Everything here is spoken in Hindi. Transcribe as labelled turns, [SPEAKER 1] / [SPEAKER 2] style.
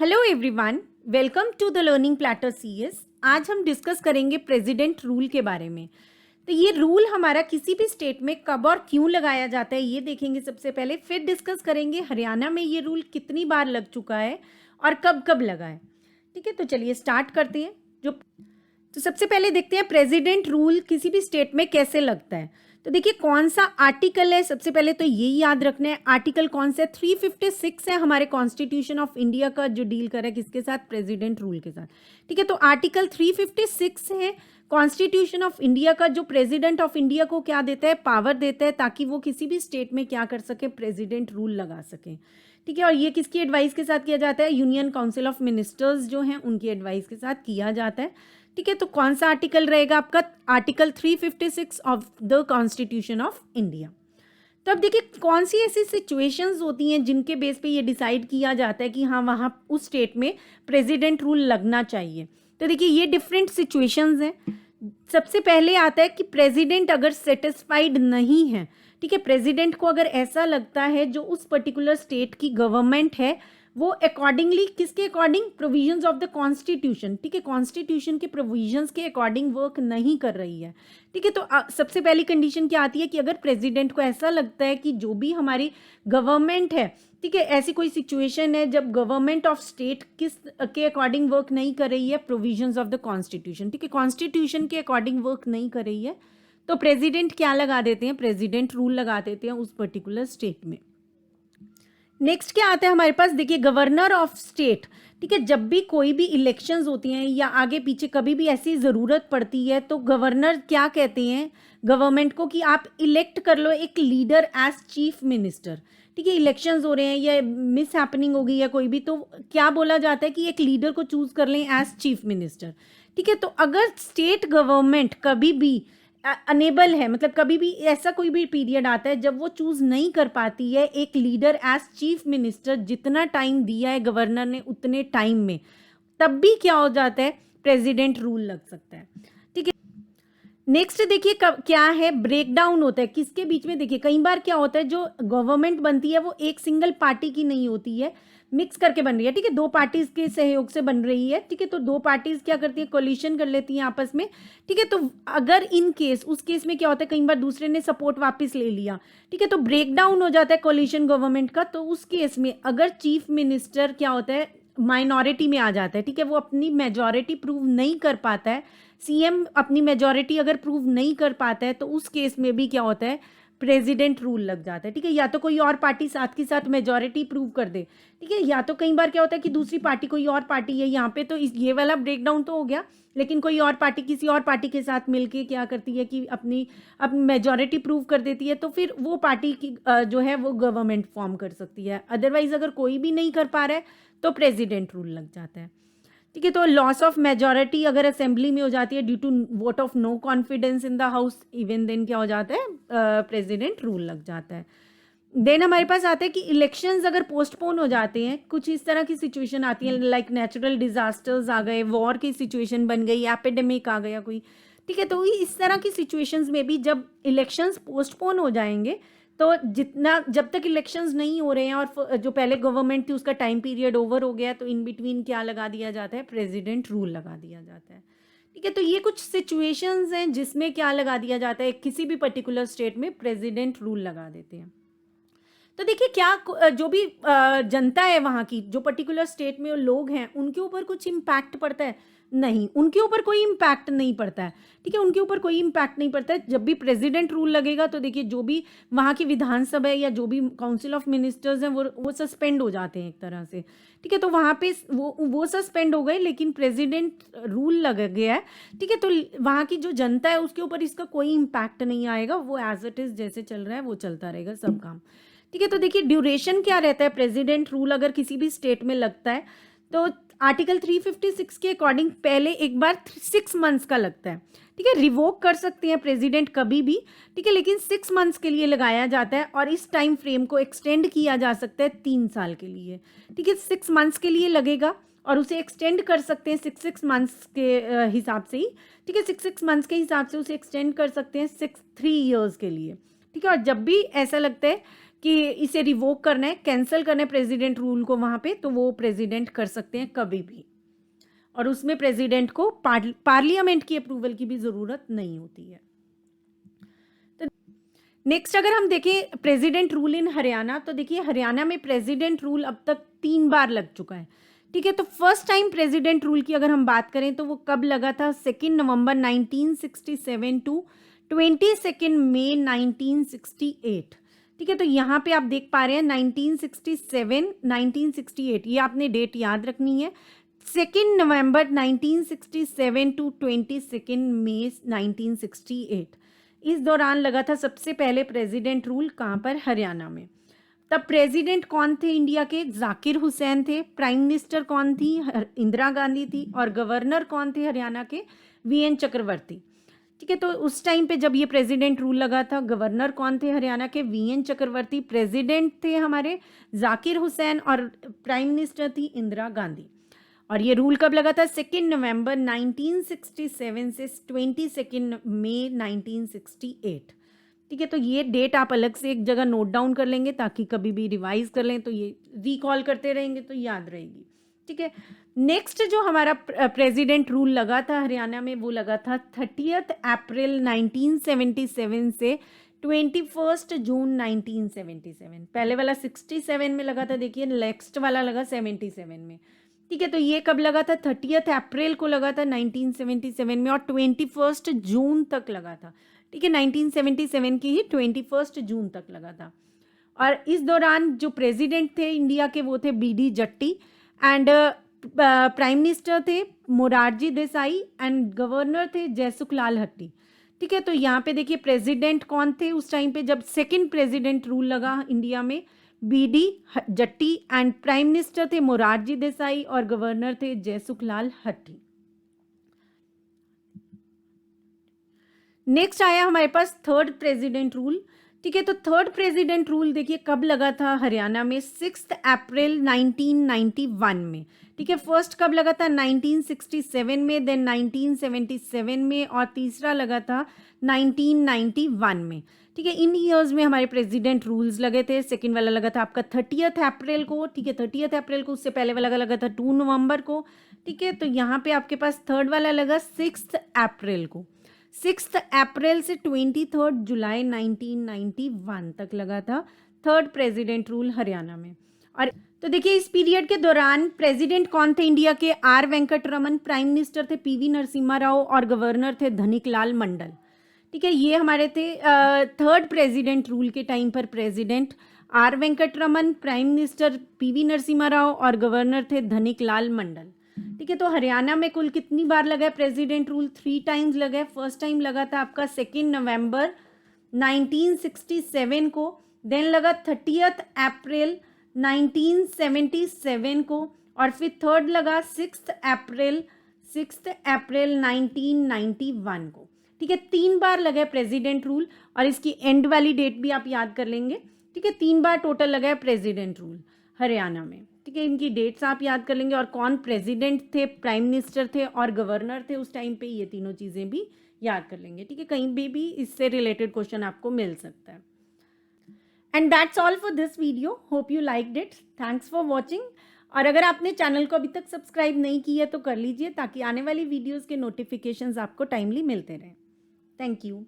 [SPEAKER 1] Hello everyone, welcome to the learning platter CS. आज हम डिस्कस करेंगे प्रेसिडेंट रूल के बारे में। तो ये रूल हमारा किसी भी स्टेट में कब और क्यों लगाया जाता है ये देखेंगे सबसे पहले, फिर डिस्कस करेंगे हरियाणा में ये रूल कितनी बार लग चुका है और कब कब लगा है। ठीक है, तो चलिए स्टार्ट करते हैं। तो सबसे पहले देखते हैं प्रेसिडेंट रूल किसी भी स्टेट में कैसे लगता है। तो देखिए कौन सा आर्टिकल है, सबसे पहले तो यही याद रखना है। आर्टिकल कौन सा है? 356 है हमारे कॉन्स्टिट्यूशन ऑफ इंडिया का, जो डील कर रहा है किसके साथ? प्रेसिडेंट रूल के साथ। ठीक है, तो आर्टिकल 356 है कॉन्स्टिट्यूशन ऑफ इंडिया का, जो प्रेसिडेंट ऑफ इंडिया को क्या देता है? पावर देता है, ताकि वो किसी भी स्टेट में क्या कर सके? प्रेसिडेंट रूल लगा सके। ठीक है, और ये किसकी एडवाइस के साथ किया जाता है? यूनियन काउंसिल ऑफ मिनिस्टर्स जो हैं उनकी एडवाइस के साथ किया जाता है। ठीक है, तो कौन सा आर्टिकल रहेगा आपका? Article 356 of the constitution of India. तो अब देखिए कौन सी ऐसी सिचुएशंस होती हैं जिनके बेस पे ये डिसाइड किया जाता है कि हाँ वहाँ उस स्टेट में प्रेसिडेंट रूल लगना चाहिए। तो देखिए ये डिफरेंट सिचुएशंस हैं। सबसे पहले आता है कि प्रेसिडेंट अगर सेटिस्फाइड नहीं है, ठीक है, प्रेसिडेंट को अगर ऐसा लगता है जो उस पर्टिकुलर स्टेट की गवर्नमेंट है वो अकॉर्डिंगली, किसके according? Provisions of the constitution, ठीक है, कॉन्स्टिट्यूशन के प्रोविजंस के अकॉर्डिंग वर्क नहीं कर रही है। ठीक है, तो सबसे पहली कंडीशन क्या आती है कि अगर प्रेसिडेंट को ऐसा लगता है कि जो भी हमारी गवर्नमेंट है, ठीक है, ऐसी कोई सिचुएशन है जब गवर्नमेंट ऑफ स्टेट किस के अकॉर्डिंग वर्क नहीं कर रही है, प्रोविजंस ऑफ द कॉन्स्टिट्यूशन, ठीक है, कॉन्स्टिट्यूशन के अकॉर्डिंग वर्क नहीं कर रही है, तो प्रेसिडेंट क्या लगा देते हैं? प्रेसिडेंट रूल लगा देते हैं उस पर्टिकुलर स्टेट में। नेक्स्ट क्या आता है हमारे पास? देखिए गवर्नर ऑफ स्टेट। ठीक है, जब भी कोई भी इलेक्शंस होती हैं या आगे पीछे कभी भी ऐसी ज़रूरत पड़ती है तो गवर्नर क्या कहते हैं गवर्नमेंट को कि आप इलेक्ट कर लो एक लीडर एज चीफ मिनिस्टर। ठीक है, इलेक्शंस हो रहे हैं या मिस हैपनिंग हो गई है कोई भी, तो क्या बोला जाता है कि एक लीडर को चूज कर लें एज चीफ मिनिस्टर। ठीक है, तो अगर स्टेट गवर्नमेंट कभी भी अनेबल है, मतलब कभी भी ऐसा कोई भी पीरियड आता है जब वो चूज नहीं कर पाती है एक लीडर एज चीफ मिनिस्टर, जितना टाइम दिया है गवर्नर ने उतने टाइम में, तब भी क्या हो जाता है? प्रेसिडेंट रूल लग सकता है। ठीक है, नेक्स्ट देखिए क्या है? ब्रेकडाउन होता है किसके बीच में? देखिए कई बार क्या होता है जो गवर्नमेंट बनती है वो एक सिंगल पार्टी की नहीं होती है, मिक्स करके बन रही है। ठीक है, दो पार्टीज के सहयोग से बन रही है। ठीक है, तो दो पार्टीज क्या करती है? कोलिशन कर लेती हैं आपस में। ठीक है, तो अगर इन केस, उस केस में क्या होता है कई बार दूसरे ने सपोर्ट वापस ले लिया, ठीक है, तो ब्रेकडाउन हो जाता है कोलिशन गवर्नमेंट का। तो उस केस में अगर चीफ मिनिस्टर क्या होता है? माइनॉरिटी में आ जाता है। ठीक है, वो अपनी मेजॉरिटी प्रूव नहीं कर पाता है, सीएम अपनी मेजॉरिटी अगर प्रूव नहीं कर पाता है, तो उस केस में भी क्या होता है? प्रेसिडेंट रूल लग जाता है। ठीक है, या तो कोई और पार्टी साथ के साथ मेजॉरिटी प्रूव कर दे, ठीक है, या तो कई बार क्या होता है कि दूसरी पार्टी कोई और पार्टी है यहाँ पे, तो ये वाला ब्रेकडाउन तो हो गया, लेकिन कोई और पार्टी किसी और पार्टी के साथ मिलके क्या करती है कि अपनी अपनी मेजॉरिटी प्रूव कर देती है, तो फिर वो पार्टी की जो है वो गवर्नमेंट फॉर्म कर सकती है। अदरवाइज अगर कोई भी नहीं कर पा रहा है तो प्रेसिडेंट रूल लग जाता है। ठीक है, तो लॉस ऑफ मेजॉरिटी अगर असेंबली में हो जाती है due to vote of no confidence in the house, even then क्या हो जाता है? प्रेसिडेंट रूल लग जाता है। देन हमारे पास आता है कि इलेक्शंस अगर पोस्टपोन हो जाते हैं, कुछ इस तरह की सिचुएशन आती है, लाइक नेचुरल डिजास्टर्स आ गए, वॉर की सिचुएशन बन गई, एपिडेमिक आ गया कोई। ठीक है, तो इस तरह की सिचुएशंस में भी जब इलेक्शंस पोस्टपोन हो जाएंगे, तो जितना जब तक इलेक्शंस नहीं हो रहे हैं और जो पहले गवर्नमेंट थी उसका टाइम पीरियड ओवर हो गया, तो इन बिटवीन क्या लगा दिया जाता है? प्रेसिडेंट रूल लगा दिया जाता है। ठीक है, तो ये कुछ सिचुएशंस हैं जिसमें क्या लगा दिया जाता है? किसी भी पर्टिकुलर स्टेट में प्रेसिडेंट रूल लगा देते हैं। तो देखिए क्या जो भी जनता है वहाँ की, जो पर्टिकुलर स्टेट में लोग हैं, उनके ऊपर कुछ इम्पैक्ट पड़ता है? नहीं, उनके ऊपर कोई इम्पैक्ट नहीं पड़ता है। ठीक है, उनके ऊपर कोई इम्पैक्ट नहीं पड़ता है। जब भी प्रेसिडेंट रूल लगेगा तो देखिए जो भी वहाँ की विधानसभा है या जो भी काउंसिल ऑफ मिनिस्टर्स हैं वो सस्पेंड हो जाते हैं एक तरह से। ठीक है, तो वहाँ पे वो सस्पेंड हो गए, लेकिन प्रेसिडेंट रूल लग गया है। ठीक है, तो वहाँ की जो जनता है उसके ऊपर इसका कोई इम्पैक्ट नहीं आएगा, वो एज इट इज जैसे चल रहा है वो चलता रहेगा सब काम। ठीक है, तो देखिए ड्यूरेशन क्या रहता है? प्रेसिडेंट रूल अगर किसी भी स्टेट में लगता है तो आर्टिकल 356 के अकॉर्डिंग पहले एक बार 6 मंथ्स का लगता है। ठीक है, रिवोक कर सकते हैं प्रेसिडेंट कभी भी। ठीक है, लेकिन 6 मंथ्स के लिए लगाया जाता है और इस टाइम फ्रेम को एक्सटेंड किया जा सकता है 3 साल के लिए। ठीक है, 6 मंथ्स के लिए लगेगा और उसे एक्सटेंड कर सकते हैं 6 मंथ्स के हिसाब से ही। ठीक है, 6 मंथ्स के हिसाब से उसे एक्सटेंड कर सकते हैं 3 years के लिए। ठीक है, और जब भी ऐसा लगता है कि इसे रिवोक करना है, कैंसिल करना है प्रेसिडेंट रूल को वहाँ पे, तो वो प्रेसिडेंट कर सकते हैं कभी भी, और उसमें प्रेसिडेंट को पार्लियामेंट की अप्रूवल की भी ज़रूरत नहीं होती है। तो नेक्स्ट अगर हम देखें प्रेसिडेंट रूल इन हरियाणा, तो देखिए हरियाणा में प्रेसिडेंट रूल अब तक 3 बार लग चुका है, ठीक है। तो फर्स्ट टाइम प्रेसिडेंट रूल की अगर हम बात करें तो वो कब लगा था, 2 नवंबर 1967 टू 22 मई 1968, ठीक है। तो यहाँ पे आप देख पा रहे हैं 1967 1968, ये आपने डेट याद रखनी है। 2 नवंबर 1967 टू 22 मई 1968, इस दौरान लगा था सबसे पहले प्रेसिडेंट रूल। कहाँ पर, हरियाणा में। तब प्रेसिडेंट कौन थे इंडिया के, जाकिर हुसैन थे। प्राइम मिनिस्टर कौन थी, इंदिरा गांधी थी। और गवर्नर कौन थे हरियाणा के, वीएन चक्रवर्ती, ठीक है। तो उस टाइम पे जब ये प्रेसिडेंट रूल लगा था, गवर्नर कौन थे हरियाणा के, वीएन चक्रवर्ती। प्रेसिडेंट थे हमारे जाकिर हुसैन और प्राइम मिनिस्टर थी इंदिरा गांधी। और ये रूल कब लगा था, 2 नवंबर 1967 से 22 मई 1968, ठीक है। तो ये डेट आप अलग से एक जगह नोट डाउन कर लेंगे ताकि कभी भी रिवाइज कर लें तो ये रिकॉल करते रहेंगे तो याद रहेगी, ठीक है। नेक्स्ट जो हमारा प्रेसिडेंट रूल लगा था हरियाणा में, वो लगा था 30 अप्रैल 1977 से 21 जून 1977। पहले वाला 67 में लगा था, देखिए नेक्स्ट वाला लगा 77 में, ठीक है। तो ये कब लगा था, 30 अप्रैल को लगा था 1977 में, और 21 जून तक लगा था, ठीक है। 1977 की ही 21 जून तक लगा था। और इस दौरान जो प्रेसिडेंट थे इंडिया के वो थे BD Jatti, and prime minister थे मोरारजी देसाई, एंड गवर्नर थे जयसुखलाल हट्टी, ठीक है। तो यहाँ पे देखिए प्रेसिडेंट कौन थे उस टाइम पे जब सेकंड प्रेसिडेंट रूल लगा इंडिया में, BD Jatti, and prime minister थे मोरारजी देसाई और गवर्नर थे जयसुखलाल हट्टी। नेक्स्ट आया हमारे पास थर्ड प्रेसिडेंट रूल, ठीक है। तो थर्ड प्रेसिडेंट रूल देखिए कब लगा था हरियाणा में, 6 अप्रैल 1991 में, ठीक है। फर्स्ट कब लगा था, 1967 में, देन 1977 में, और तीसरा लगा था 1991 में, ठीक है। इन ईयर्स में हमारे प्रेसिडेंट रूल्स लगे थे। सेकंड वाला लगा था आपका 30 अप्रैल को, ठीक है, 30 अप्रैल को। उससे पहले वाला लगा था 2 नवंबर को, ठीक है। तो यहाँ पे आपके पास थर्ड वाला लगा 6 अप्रैल को। 6 अप्रैल से 23 जुलाई 1991 तक लगा था थर्ड प्रेसिडेंट रूल हरियाणा में। और तो देखिए इस पीरियड के दौरान प्रेसिडेंट कौन थे इंडिया के, आर वेंकटरमन। प्राइम मिनिस्टर थे पीवी नरसिम्हा राव, और गवर्नर थे धनिकलाल मंडल, ठीक है। ये हमारे थे थर्ड प्रेसिडेंट रूल के टाइम पर president R Venkataraman, prime minister PV Narasimha Rao, और गवर्नर थे धनिकलाल मंडल, ठीक है। तो हरियाणा में कुल कितनी बार लगा है प्रेसिडेंट रूल, 3 टाइम्स लगा है। फर्स्ट टाइम लगा था आपका 2 नवंबर 1967 को, देन लगा 30 अप्रैल 1977 को, और फिर थर्ड लगा 6 अप्रैल 1991 को, ठीक है। 3 बार लगा है प्रेसिडेंट रूल, और इसकी एंड वाली डेट भी आप याद कर लेंगे, ठीक है। 3 बार टोटल लगा है प्रेसिडेंट रूल हरियाणा में, ठीक है। इनकी डेट्स आप याद कर लेंगे, और कौन प्रेसिडेंट थे, प्राइम मिनिस्टर थे और गवर्नर थे उस टाइम पे, ये तीनों चीज़ें भी याद कर लेंगे, ठीक है। कहीं भी इससे रिलेटेड क्वेश्चन आपको मिल सकता है। And that's all for this video, hope you liked it, thanks for watching. और अगर आपने चैनल को अभी तक सब्सक्राइब नहीं किया तो कर लीजिए ताकि आने वाली वीडियोज़ के नोटिफिकेशंस आपको टाइमली मिलते रहें। Thank you.